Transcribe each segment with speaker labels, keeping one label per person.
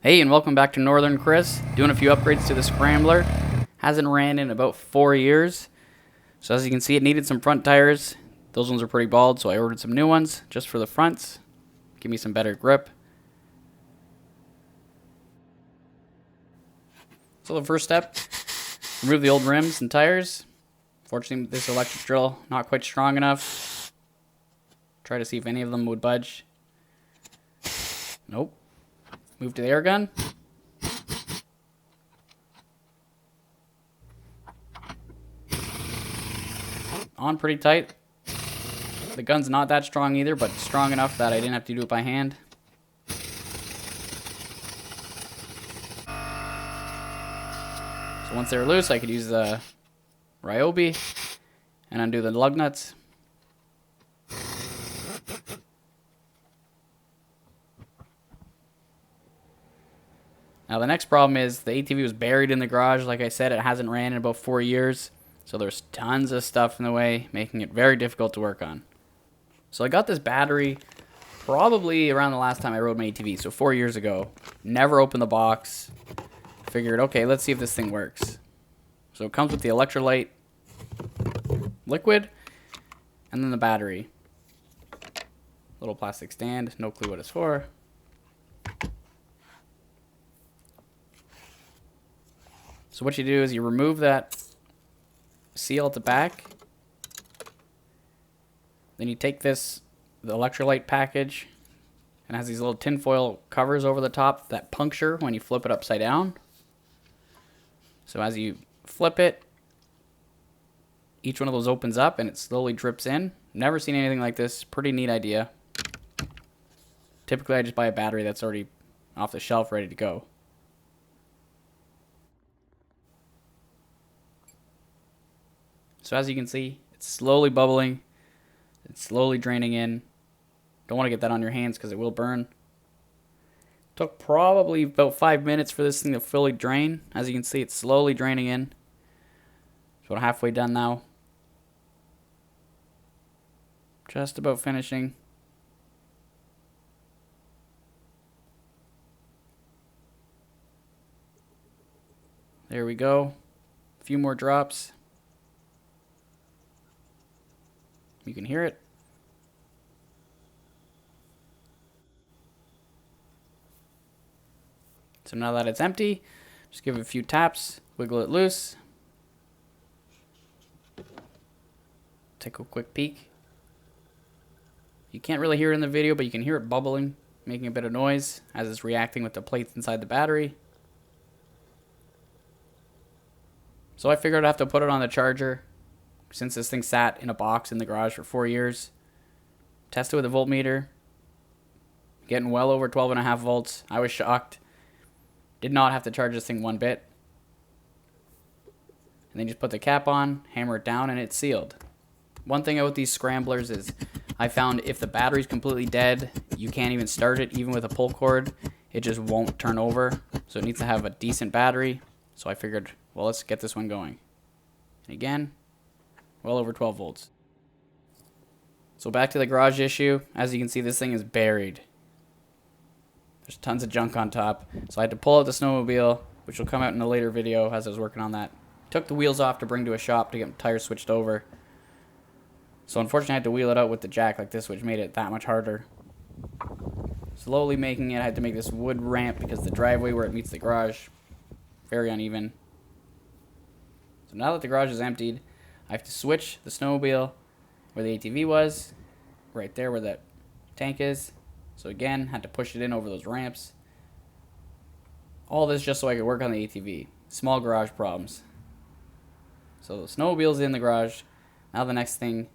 Speaker 1: Hey, and welcome back to Northern Chris. Doing a few upgrades to the Scrambler. Hasn't ran in about 4 years. So as you can see, it needed some front tires. Those ones are pretty bald, so I ordered some new ones just for the fronts. Give me some better grip. So the first step, remove the old rims and tires. Fortunately, this electric drill not quite strong enough. Try to see if any of them would budge. Nope. Move to the air gun. On pretty tight. The gun's not that strong either, but strong enough that I didn't have to do it by hand. So once they're loose, I could use the Ryobi and undo the lug nuts. Now the next problem is the ATV was buried in the garage. Like I said, it hasn't ran in about 4 years. So there's tons of stuff in the way, making it very difficult to work on. So I got this battery probably around the last time I rode my ATV, so 4 years ago. Never opened the box. Figured, okay, let's see if this thing works. So it comes with the electrolyte liquid and then the battery. Little plastic stand, no clue what it's for. So what you do is you remove that seal at the back. Then you take the electrolyte package, and it has these little tinfoil covers over the top that puncture when you flip it upside down. So as you flip it, each one of those opens up and it slowly drips in. Never seen anything like this. Pretty neat idea. Typically I just buy a battery that's already off the shelf ready to go. So as you can see, it's slowly bubbling. It's slowly draining in. Don't want to get that on your hands because it will burn. Took probably about 5 minutes for this thing to fully drain. As you can see, it's slowly draining in. It's about halfway done now. Just about finishing. There we go. A few more drops. You can hear it. So now that it's empty, just give it a few taps, wiggle it loose. Take a quick peek. You can't really hear it in the video, but you can hear it bubbling, making a bit of noise as it's reacting with the plates inside the battery. So I figured I'd have to put it on the charger since this thing sat in a box in the garage for 4 years. Tested with a voltmeter. Getting well over 12.5 volts. I was shocked. Did not have to charge this thing one bit. And then just put the cap on, hammer it down, and it's sealed. One thing about these scramblers is I found if the battery's completely dead, you can't even start it, even with a pull cord. It just won't turn over. So it needs to have a decent battery. So I figured, well, let's get this one going. And again, well over 12 volts. So back to the garage issue. As you can see, this thing is buried. There's tons of junk on top. So I had to pull out the snowmobile, which will come out in a later video as I was working on that. Took the wheels off to bring to a shop to get tires switched over. So unfortunately I had to wheel it out with the jack like this, which made it that much harder. Slowly making it, I had to make this wood ramp because the driveway where it meets the garage, very uneven. So now that the garage is emptied, I have to switch the snowmobile where the ATV was, right there where the tank is. So again, had to push it in over those ramps. All this just so I could work on the ATV. Small garage problems. So the snowmobile's in the garage. Now the next thing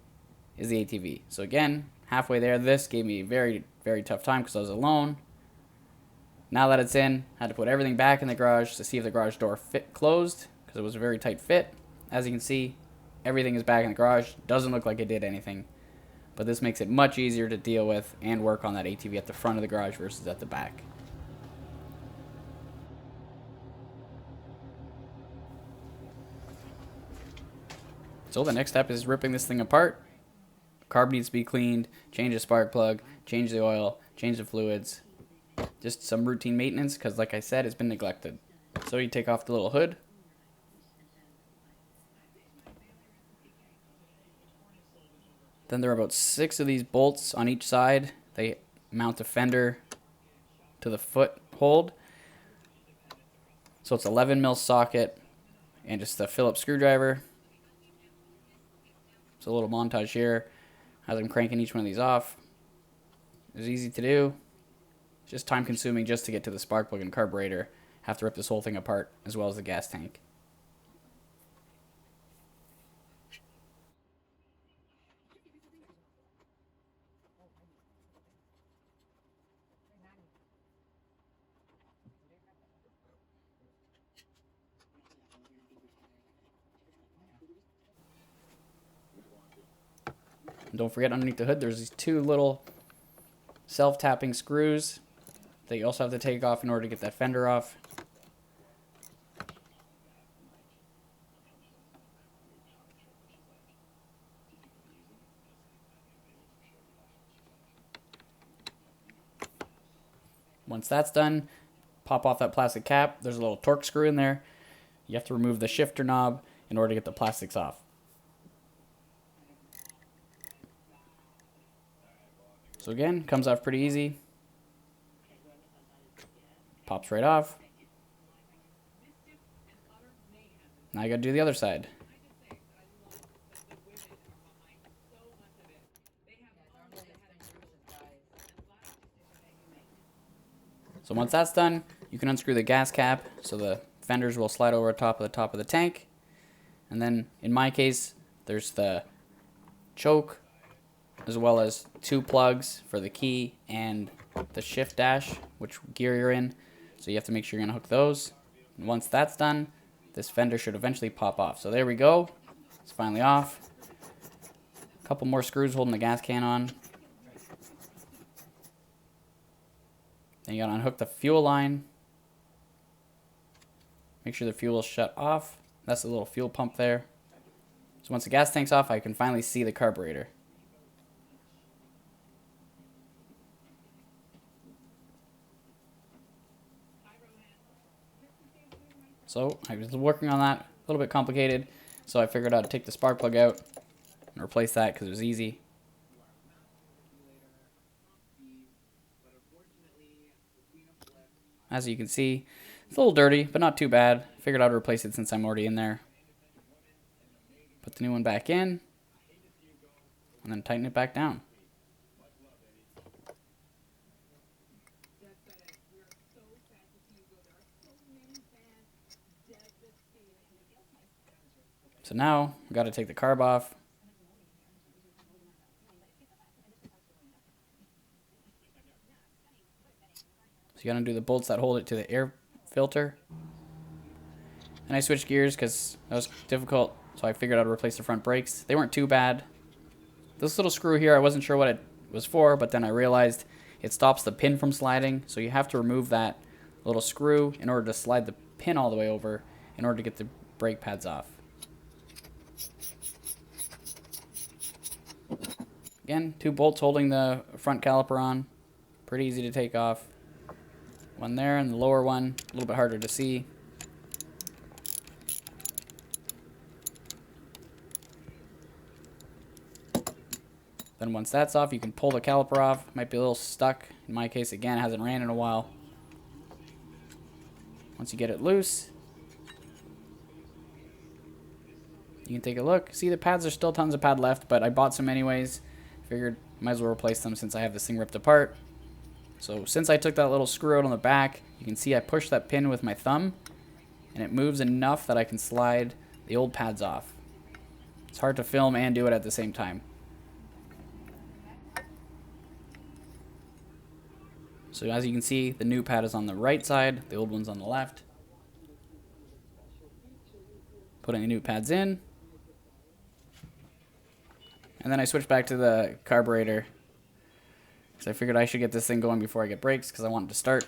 Speaker 1: is the ATV. So again, halfway there, this gave me a very, very tough time because I was alone. Now that it's in, I had to put everything back in the garage to see if the garage door closed because it was a very tight fit. As you can see, everything is back in the garage. Doesn't look like it did anything. But this makes it much easier to deal with and work on that ATV at the front of the garage versus at the back. So the next step is ripping this thing apart. Carb needs to be cleaned, change the spark plug, change the oil, change the fluids. Just some routine maintenance because, like I said, it's been neglected. So you take off the little hood. Then there are about 6 of these bolts on each side. They mount the fender to the foothold. So it's 11mm socket and just a Phillips screwdriver. So a little montage here as I'm cranking each one of these off. It's easy to do. It's just time consuming just to get to the spark plug and carburetor. Have to rip this whole thing apart as well as the gas tank. And don't forget, underneath the hood there's these 2 little self-tapping screws that you also have to take off in order to get that fender off. Once that's done, pop off that plastic cap. There's a little torque screw in there. You have to remove the shifter knob in order to get the plastics off. So again, comes off pretty easy. Pops right off. Now you gotta do the other side. So once that's done, you can unscrew the gas cap so the fenders will slide over top of the tank. And then in my case, there's the choke as well as 2 plugs for the key and the shift dash, which gear you're in. So you have to make sure you're gonna hook those. And once that's done, this fender should eventually pop off. So there we go. It's finally off. A couple more screws holding the gas can on. Then you gotta unhook the fuel line. Make sure the fuel is shut off. That's the little fuel pump there. So once the gas tank's off, I can finally see the carburetor. So I was working on that, a little bit complicated. So I figured I'd take the spark plug out and replace that because it was easy. As you can see, it's a little dirty, but not too bad. Figured I'd replace it since I'm already in there. Put the new one back in, and then tighten it back down. So now, we've got to take the carb off. So you got to undo the bolts that hold it to the air filter. And I switched gears because that was difficult, so I figured I'd replace the front brakes. They weren't too bad. This little screw here, I wasn't sure what it was for, but then I realized it stops the pin from sliding, so you have to remove that little screw in order to slide the pin all the way over in order to get the brake pads off. Again, 2 bolts holding the front caliper on. Pretty easy to take off. One there and the lower one, a little bit harder to see. Then once that's off, you can pull the caliper off. Might be a little stuck. In my case, again, it hasn't ran in a while. Once you get it loose, you can take a look. See, the pads are still tons of pad left, but I bought some anyways. Figured might as well replace them since I have this thing ripped apart. So since I took that little screw out on the back, you can see I pushed that pin with my thumb, and it moves enough that I can slide the old pads off. It's hard to film and do it at the same time. So as you can see, the new pad is on the right side, the old one's on the left. Putting the new pads in. And then I switched back to the carburetor because I figured I should get this thing going before I get brakes because I want it to start.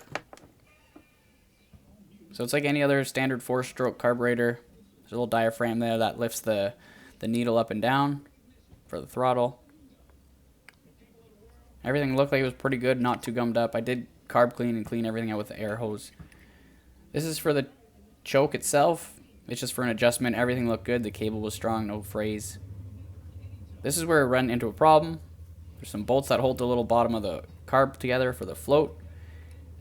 Speaker 1: So it's like any other standard 4-stroke carburetor. There's a little diaphragm there that lifts the needle up and down for the throttle. Everything looked like it was pretty good, not too gummed up. I did carb clean and clean everything out with the air hose. This is for the choke itself. It's just for an adjustment. Everything looked good. The cable was strong, no frays. This is where it ran into a problem. There's some bolts that hold the little bottom of the carb together for the float,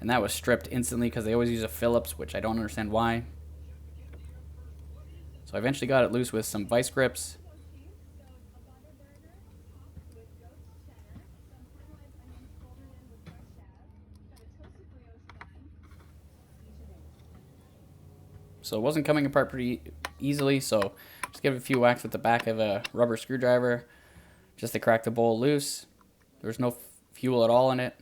Speaker 1: and that was stripped instantly because they always use a Phillips, which I don't understand why. So I eventually got it loose with some vice grips. So it wasn't coming apart pretty easily, so just give it a few whacks with the back of a rubber screwdriver just to crack the bowl loose. There's no fuel at all in it.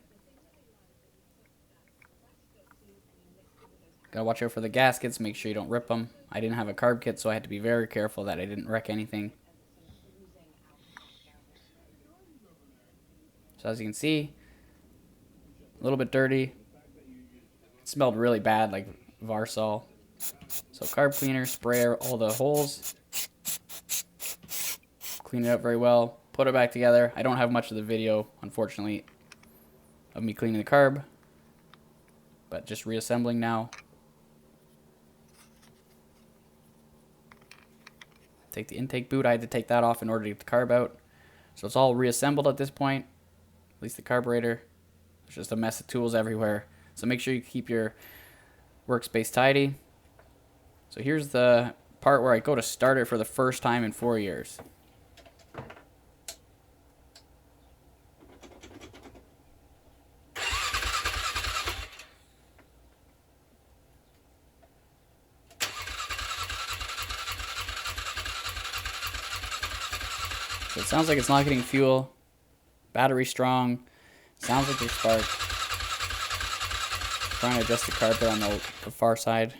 Speaker 1: Gotta watch out for the gaskets, make sure you don't rip them. I didn't have a carb kit, so I had to be very careful that I didn't wreck anything. So as you can see, a little bit dirty. It smelled really bad, like Varsol. So carb cleaner, spray all the holes. Clean it up very well. Put it back together. I don't have much of the video, unfortunately, of me cleaning the carb. But just reassembling now. Take the intake boot. I had to take that off in order to get the carb out. So it's all reassembled at this point. At least the carburetor. There's just a mess of tools everywhere. So make sure you keep your workspace tidy. So here's the part where I go to start it for the first time in 4 years. So it sounds like it's not getting fuel. Battery strong. Sounds like there's spark. Trying to adjust the carb there on the far side.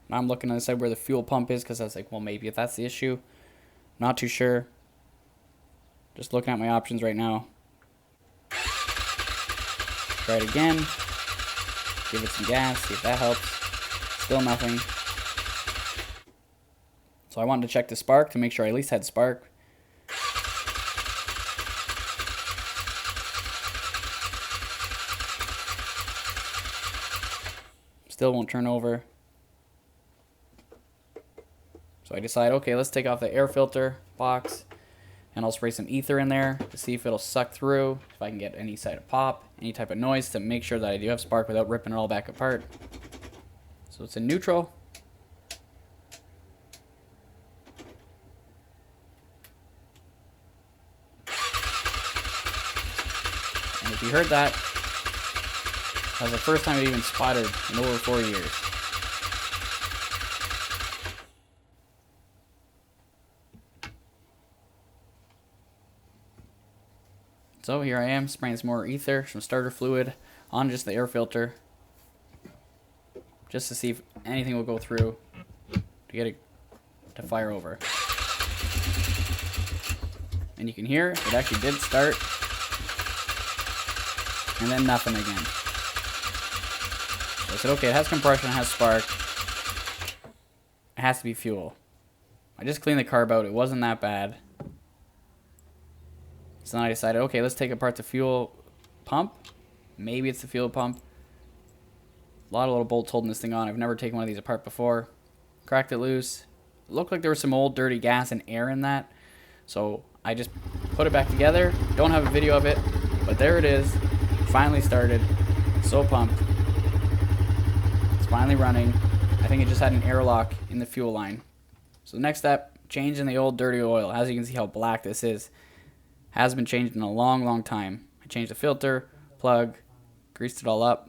Speaker 1: Now I'm looking on the side where the fuel pump is because I was like, well, maybe if that's the issue. Not too sure. Just looking at my options right now. Try it again. Give it some gas, see if that helps. Still nothing. So I wanted to check the spark to make sure I at least had spark. Still won't turn over. So I decide, okay, let's take off the air filter box and I'll spray some ether in there to see if it'll suck through, if I can get any side of pop, any type of noise to make sure that I do have spark without ripping it all back apart. So it's in neutral. And if you heard that, that was the first time it even sputtered in over 4 years. So here I am spraying some more ether, some starter fluid on just the air filter, just to see if anything will go through to get it to fire over. And you can hear it actually did start, and then nothing again. So I said, okay, it has compression, it has spark, it has to be fuel. I just cleaned the carb out, it wasn't that bad. So then I decided, okay, let's take apart the fuel pump. Maybe it's the fuel pump. A lot of little bolts holding this thing on. I've never taken one of these apart before. Cracked it loose. It looked like there was some old dirty gas and air in that. So I just put it back together. Don't have a video of it, but there it is. Finally started. So pumped. It's finally running. I think it just had an airlock in the fuel line. So the next step, changing the old dirty oil. As you can see how black this is. Has been changed in a long, long time. I changed the filter, plug, greased it all up.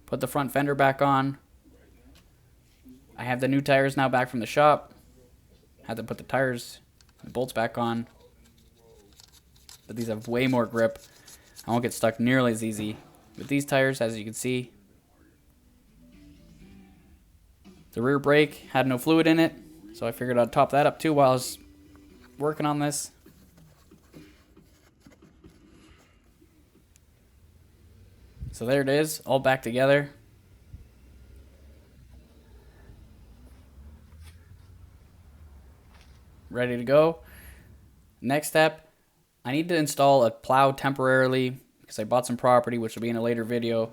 Speaker 1: Put the front fender back on. I have the new tires now back from the shop. Had to put the tires and bolts back on. But these have way more grip. I won't get stuck nearly as easy. With these tires, as you can see, the rear brake had no fluid in it. So I figured I'd top that up too while I was working on this. So there it is, all back together. Ready to go. Next step, I need to install a plow temporarily because I bought some property, which will be in a later video,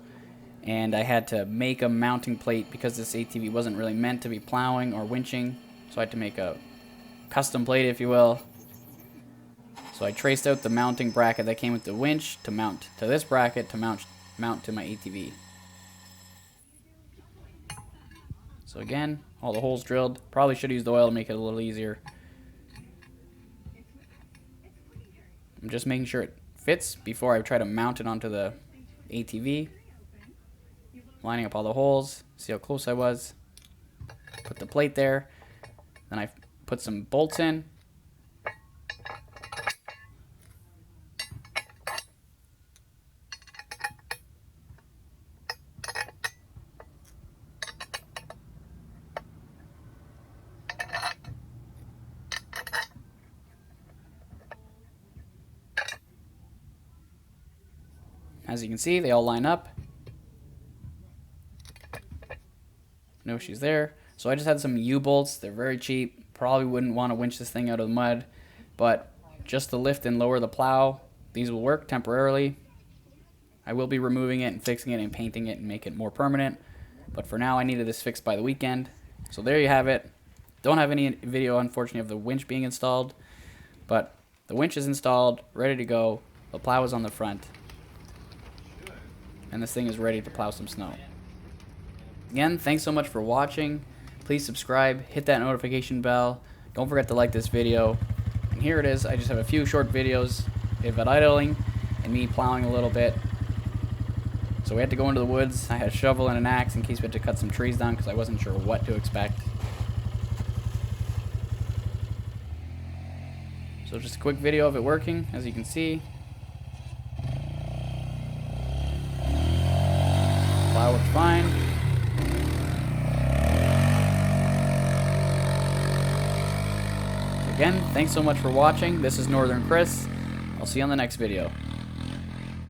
Speaker 1: and I had to make a mounting plate because this ATV wasn't really meant to be plowing or winching, so I had to make a custom plate, if you will. So I traced out the mounting bracket that came with the winch to mount to this bracket to mount to my ATV. So again, all the holes drilled. Probably should have used oil to make it a little easier. I'm just making sure it fits before I try to mount it onto the ATV. Lining up all the holes, see how close I was. Put the plate there. Then I put some bolts in. As you can see, they all line up. No issues there. So I just had some U-bolts. They're very cheap. Probably wouldn't want to winch this thing out of the mud. But just to lift and lower the plow, these will work temporarily. I will be removing it and fixing it and painting it and make it more permanent. But for now, I needed this fixed by the weekend. So there you have it. Don't have any video, unfortunately, of the winch being installed. But the winch is installed, ready to go. The plow is on the front. And this thing is ready to plow some snow. Again, thanks so much for watching. Please subscribe, hit that notification bell. Don't forget to like this video. And here it is. I just have a few short videos of it idling and me plowing a little bit. So we had to go into the woods. I had a shovel and an axe in case we had to cut some trees down because I wasn't sure what to expect. So just a quick video of it working, as you can see. Plow works fine. So again, thanks so much for watching. This is Northern Chris. I'll see you on the next video.